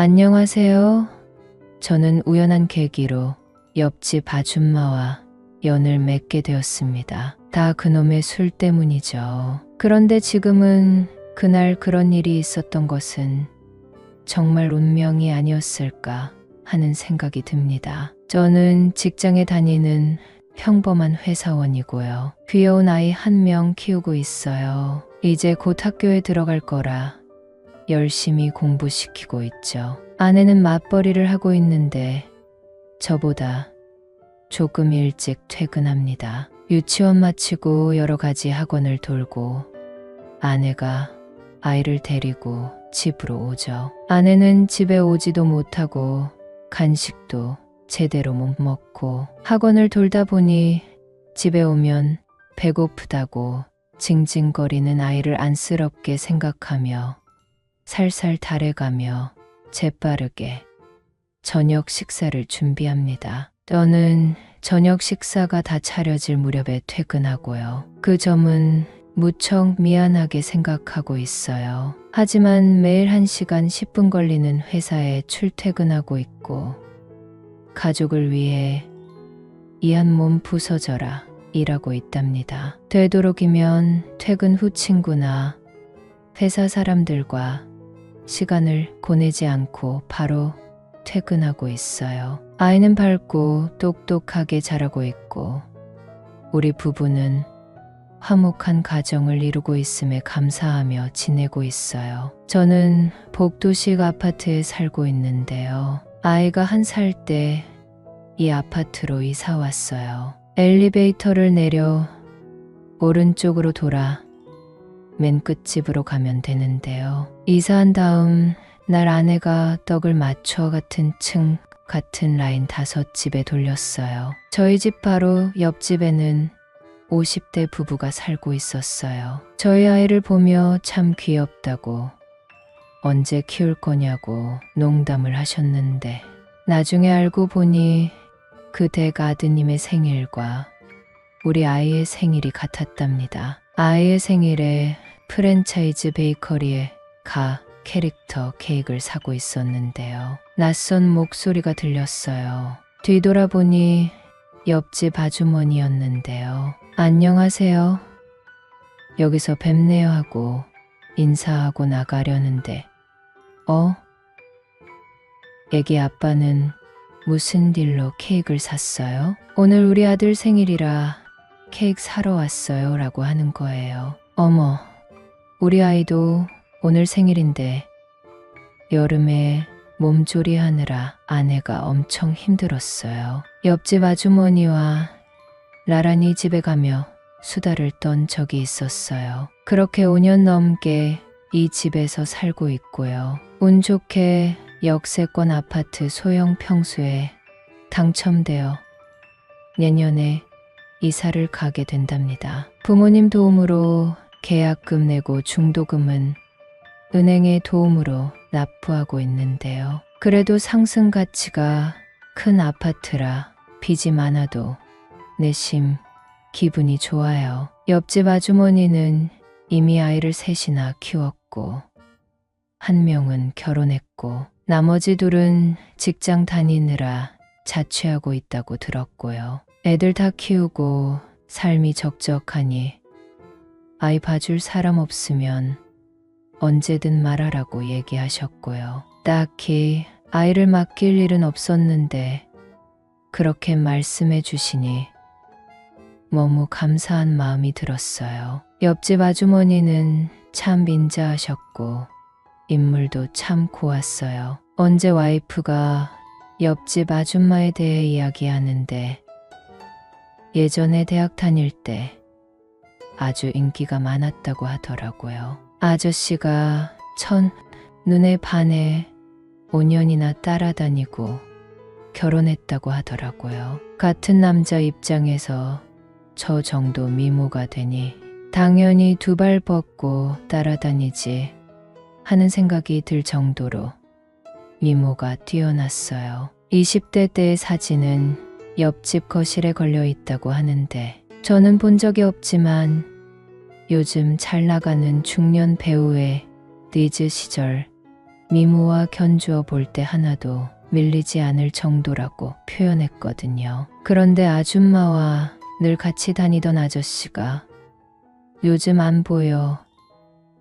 안녕하세요. 저는 우연한 계기로 옆집 아줌마와 연을 맺게 되었습니다. 다 그놈의 술 때문이죠. 그런데 지금은 그날 그런 일이 있었던 것은 정말 운명이 아니었을까 하는 생각이 듭니다. 저는 직장에 다니는 평범한 회사원이고요. 귀여운 아이 한 명 키우고 있어요. 이제 곧 학교에 들어갈 거라 열심히 공부시키고 있죠. 아내는 맞벌이를 하고 있는데 저보다 조금 일찍 퇴근합니다. 유치원 마치고 여러 가지 학원을 돌고 아내가 아이를 데리고 집으로 오죠. 아내는 집에 오지도 못하고 간식도 제대로 못 먹고 학원을 돌다 보니 집에 오면 배고프다고 징징거리는 아이를 안쓰럽게 생각하며 살살 달래가며 재빠르게 저녁 식사를 준비합니다. 저는 저녁 식사가 다 차려질 무렵에 퇴근하고요. 그 점은 무척 미안하게 생각하고 있어요. 하지만 매일 1시간 10분 걸리는 회사에 출퇴근하고 있고 가족을 위해 이 한 몸 부서져라 일하고 있답니다. 되도록이면 퇴근 후 친구나 회사 사람들과 시간을 보내지 않고 바로 퇴근하고 있어요. 아이는 밝고 똑똑하게 자라고 있고 우리 부부는 화목한 가정을 이루고 있음에 감사하며 지내고 있어요. 저는 복도식 아파트에 살고 있는데요. 아이가 1살 때 이 아파트로 이사 왔어요. 엘리베이터를 내려 오른쪽으로 돌아 맨 끝집으로 가면 되는데요. 이사한 다음 날 아내가 떡을 맞춰 같은 층 같은 라인 5집에 돌렸어요. 저희 집 바로 옆집에는 50대 부부가 살고 있었어요. 저희 아이를 보며 참 귀엽다고 언제 키울 거냐고 농담을 하셨는데 나중에 알고 보니 그 댁 아드님의 생일과 우리 아이의 생일이 같았답니다. 아이의 생일에 프랜차이즈 베이커리에 가 캐릭터 케이크를 사고 있었는데요. 낯선 목소리가 들렸어요. 뒤돌아보니 옆집 아주머니였는데요. 안녕하세요. 여기서 뵙네요 하고 인사하고 나가려는데 애기 아빠는 무슨 딜로 케이크를 샀어요? 오늘 우리 아들 생일이라 케이크 사러 왔어요 라고 하는 거예요. 어머, 우리 아이도 오늘 생일인데 여름에 몸조리 하느라 아내가 엄청 힘들었어요. 옆집 아주머니와 나란히 집에 가며 수다를 떤 적이 있었어요. 그렇게 5년 넘게 이 집에서 살고 있고요. 운 좋게 역세권 아파트 소형 평수에 당첨되어 내년에 이사를 가게 된답니다. 부모님 도움으로 계약금 내고 중도금은 은행의 도움으로 납부하고 있는데요. 그래도 상승 가치가 큰 아파트라 빚이 많아도 내심 기분이 좋아요. 옆집 아주머니는 이미 아이를 3이나 키웠고 한 명은 결혼했고 나머지 2은 직장 다니느라 자취하고 있다고 들었고요. 애들 다 키우고 삶이 적적하니 아이 봐줄 사람 없으면 언제든 말하라고 얘기하셨고요. 딱히 아이를 맡길 일은 없었는데 그렇게 말씀해 주시니 너무 감사한 마음이 들었어요. 옆집 아주머니는 참 인자하셨고 인물도 참 고왔어요. 언제 와이프가 옆집 아줌마에 대해 이야기하는데 예전에 대학 다닐 때 아주 인기가 많았다고 하더라고요. 아저씨가 눈에 반해 5년이나 따라다니고 결혼했다고 하더라고요. 같은 남자 입장에서 저 정도 미모가 되니 당연히 2발 뻗고 따라다니지 하는 생각이 들 정도로 미모가 뛰어났어요. 20대 때의 사진은 옆집 거실에 걸려 있다고 하는데 저는 본 적이 없지만 요즘 잘 나가는 중년 배우의 리즈 시절 미모와 견주어 볼 때 하나도 밀리지 않을 정도라고 표현했거든요. 그런데 아줌마와 늘 같이 다니던 아저씨가 요즘 안 보여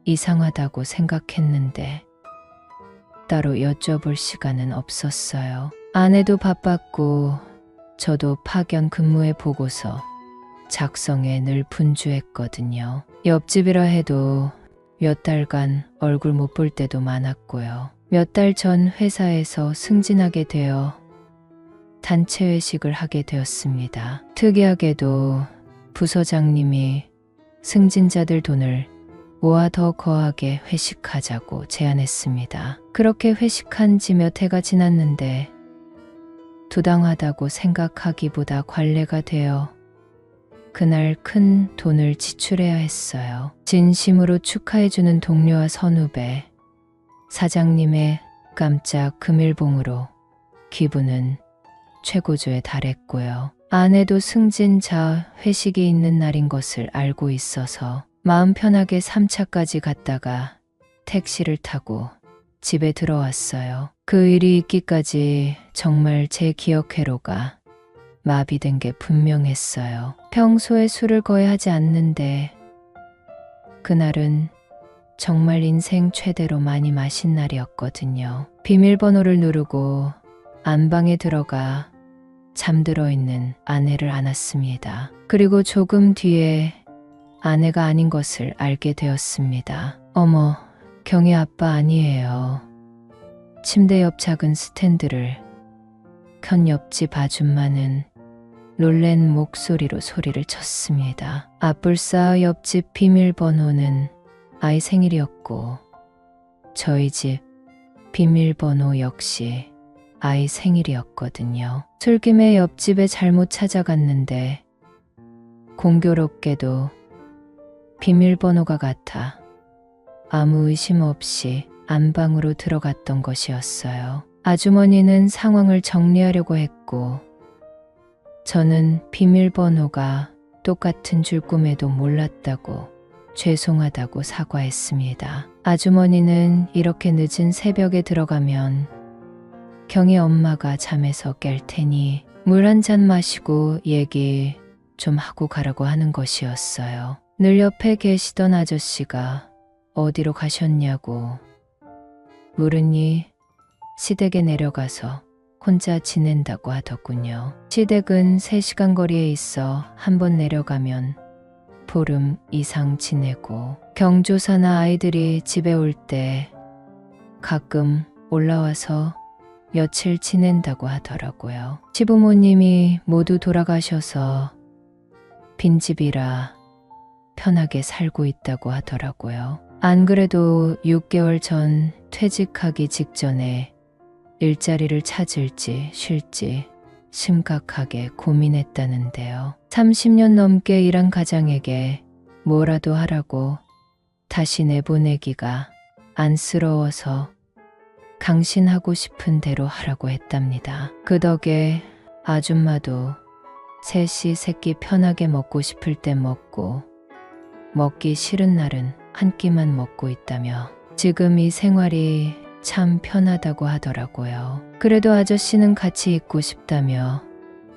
이상하다고 생각했는데 따로 여쭤볼 시간은 없었어요. 아내도 바빴고 저도 파견 근무의 보고서 작성에 늘 분주했거든요. 옆집이라 해도 몇 달간 얼굴 못 볼 때도 많았고요. 몇 달 전 회사에서 승진하게 되어 단체 회식을 하게 되었습니다. 특이하게도 부서장님이 승진자들 돈을 모아 더 거하게 회식하자고 제안했습니다. 그렇게 회식한 지 몇 해가 지났는데 부당하다고 생각하기보다 관례가 되어 그날 큰 돈을 지출해야 했어요. 진심으로 축하해주는 동료와 선후배, 사장님의 깜짝 금일봉으로 기분은 최고조에 달했고요. 아내도 승진자 회식이 있는 날인 것을 알고 있어서 마음 편하게 3차까지 갔다가 택시를 타고 집에 들어왔어요. 그 일이 있기까지 정말 제 기억 회로가 마비된 게 분명했어요. 평소에 술을 거의 하지 않는데 그날은 정말 인생 최대로 많이 마신 날이었거든요. 비밀번호를 누르고 안방에 들어가 잠들어 있는 아내를 안았습니다. 그리고 조금 뒤에 아내가 아닌 것을 알게 되었습니다. 어머, 경희 아빠 아니에요. 침대 옆 작은 스탠드를 켠 옆집 아줌마는 놀란 목소리로 소리를 쳤습니다. 아뿔싸 옆집 비밀번호는 아이 생일이었고 저희 집 비밀번호 역시 아이 생일이었거든요. 술김에 옆집에 잘못 찾아갔는데 공교롭게도 비밀번호가 같아 아무 의심 없이 안방으로 들어갔던 것이었어요. 아주머니는 상황을 정리하려고 했고 저는 비밀번호가 똑같은 줄 꿈에도 몰랐다고 죄송하다고 사과했습니다. 아주머니는 이렇게 늦은 새벽에 들어가면 경희 엄마가 잠에서 깰 테니 물 한 잔 마시고 얘기 좀 하고 가라고 하는 것이었어요. 늘 옆에 계시던 아저씨가 어디로 가셨냐고 물으니 시댁에 내려가서 혼자 지낸다고 하더군요. 시댁은 3시간 거리에 있어 한번 내려가면 보름 이상 지내고 경조사나 아이들이 집에 올 때 가끔 올라와서 며칠 지낸다고 하더라고요. 시부모님이 모두 돌아가셔서 빈집이라 편하게 살고 있다고 하더라고요. 안 그래도 6개월 전 퇴직하기 직전에 일자리를 찾을지 쉴지 심각하게 고민했다는데요. 30년 넘게 일한 가장에게 뭐라도 하라고 다시 내보내기가 안쓰러워서 강신하고 싶은 대로 하라고 했답니다. 그 덕에 아줌마도 셋이 새끼 편하게 먹고 싶을 때 먹고 먹기 싫은 날은 한 끼만 먹고 있다며 지금 이 생활이 참 편하다고 하더라고요. 그래도 아저씨는 같이 있고 싶다며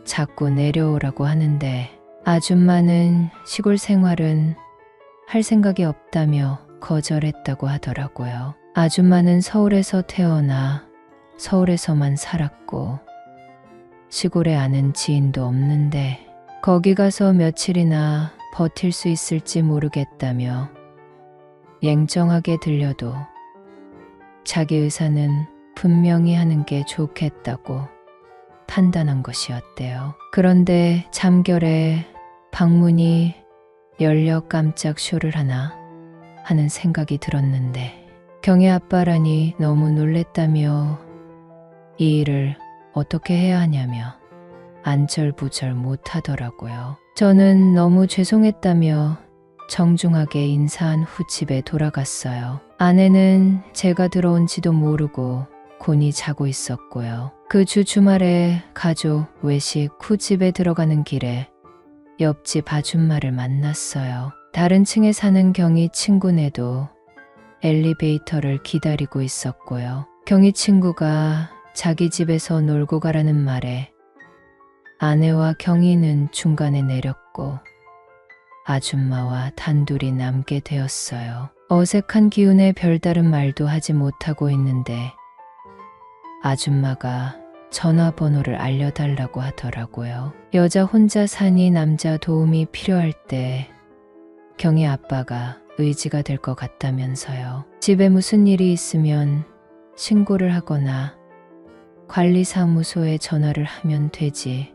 자꾸 내려오라고 하는데 아줌마는 시골 생활은 할 생각이 없다며 거절했다고 하더라고요. 아줌마는 서울에서 태어나 서울에서만 살았고 시골에 아는 지인도 없는데 거기 가서 며칠이나 버틸 수 있을지 모르겠다며 냉정하게 들려도 자기 의사는 분명히 하는 게 좋겠다고 판단한 것이었대요. 그런데 잠결에 방문이 열려 깜짝 쇼를 하나 하는 생각이 들었는데 경희 아빠라니 너무 놀랬다며 이 일을 어떻게 해야 하냐며 안절부절 못하더라고요. 저는 너무 죄송했다며 정중하게 인사한 후 집에 돌아갔어요. 아내는 제가 들어온지도 모르고 곤히 자고 있었고요. 그 주 주말에 가족 외식 후 집에 들어가는 길에 옆집 아줌마를 만났어요. 다른 층에 사는 경희 친구네도 엘리베이터를 기다리고 있었고요. 경희 친구가 자기 집에서 놀고 가라는 말에 아내와 경희는 중간에 내렸고 아줌마와 단둘이 남게 되었어요. 어색한 기운에 별다른 말도 하지 못하고 있는데 아줌마가 전화번호를 알려달라고 하더라고요. 여자 혼자 사니 남자 도움이 필요할 때 경희 아빠가 의지가 될 것 같다면서요. 집에 무슨 일이 있으면 신고를 하거나 관리사무소에 전화를 하면 되지.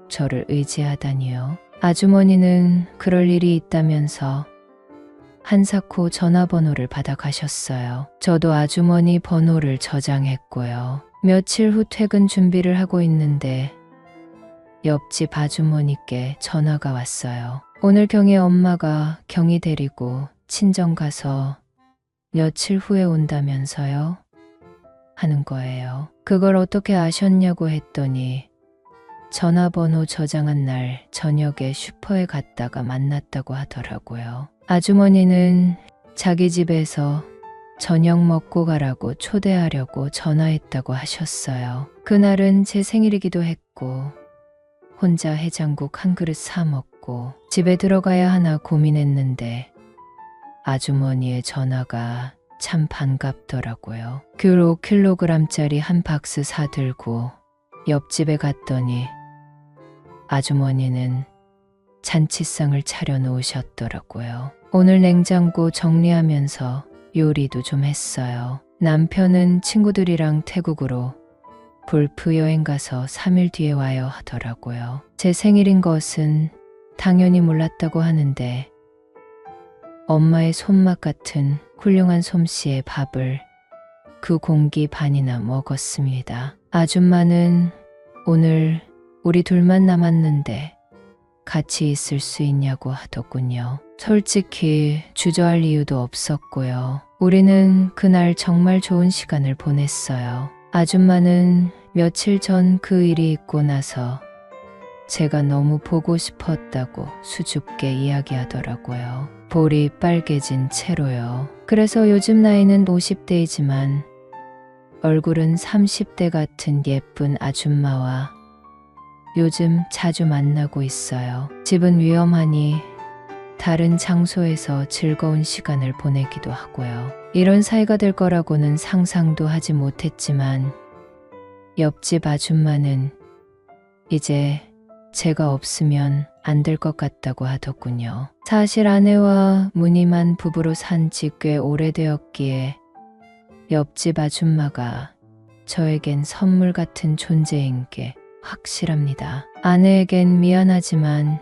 저를 의지하다니요. 아주머니는 그럴 일이 있다면서 한사코 전화번호를 받아 가셨어요. 저도 아주머니 번호를 저장했고요. 며칠 후 퇴근 준비를 하고 있는데 옆집 아주머니께 전화가 왔어요. 오늘 경희 엄마가 경희 데리고 친정 가서 며칠 후에 온다면서요? 하는 거예요. 그걸 어떻게 아셨냐고 했더니 전화번호 저장한 날 저녁에 슈퍼에 갔다가 만났다고 하더라고요. 아주머니는 자기 집에서 저녁 먹고 가라고 초대하려고 전화했다고 하셨어요. 그날은 제 생일이기도 했고 혼자 해장국 한 그릇 사 먹고 집에 들어가야 하나 고민했는데 아주머니의 전화가 참 반갑더라고요. 귤 5kg짜리 한 박스 사들고 옆집에 갔더니 아주머니는 잔치상을 차려 놓으셨더라고요. 오늘 냉장고 정리하면서 요리도 좀 했어요. 남편은 친구들이랑 태국으로 골프 여행 가서 3일 뒤에 와요 하더라고요. 제 생일인 것은 당연히 몰랐다고 하는데 엄마의 손맛 같은 훌륭한 솜씨의 밥을 그 공기 반이나 먹었습니다. 아줌마는 오늘 우리 둘만 남았는데 같이 있을 수 있냐고 하더군요. 솔직히 주저할 이유도 없었고요. 우리는 그날 정말 좋은 시간을 보냈어요. 아줌마는 며칠 전 그 일이 있고 나서 제가 너무 보고 싶었다고 수줍게 이야기하더라고요. 볼이 빨개진 채로요. 그래서 요즘 나이는 50대이지만 얼굴은 30대 같은 예쁜 아줌마와 요즘 자주 만나고 있어요. 집은 위험하니 다른 장소에서 즐거운 시간을 보내기도 하고요. 이런 사이가 될 거라고는 상상도 하지 못했지만 옆집 아줌마는 이제 제가 없으면 안 될 것 같다고 하더군요. 사실 아내와 무늬만 부부로 산 지 꽤 오래되었기에 옆집 아줌마가 저에겐 선물 같은 존재인 게 확실합니다. 아내에겐 미안하지만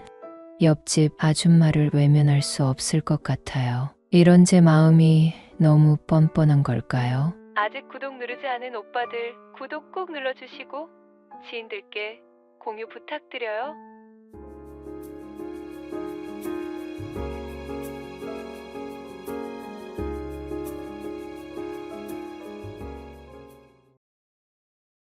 옆집 아줌마를 외면할 수 없을 것 같아요. 이런 제 마음이 너무 뻔뻔한 걸까요? 아직 구독 누르지 않은 오빠들 구독 꼭 눌러주시고 지인들께 공유 부탁드려요.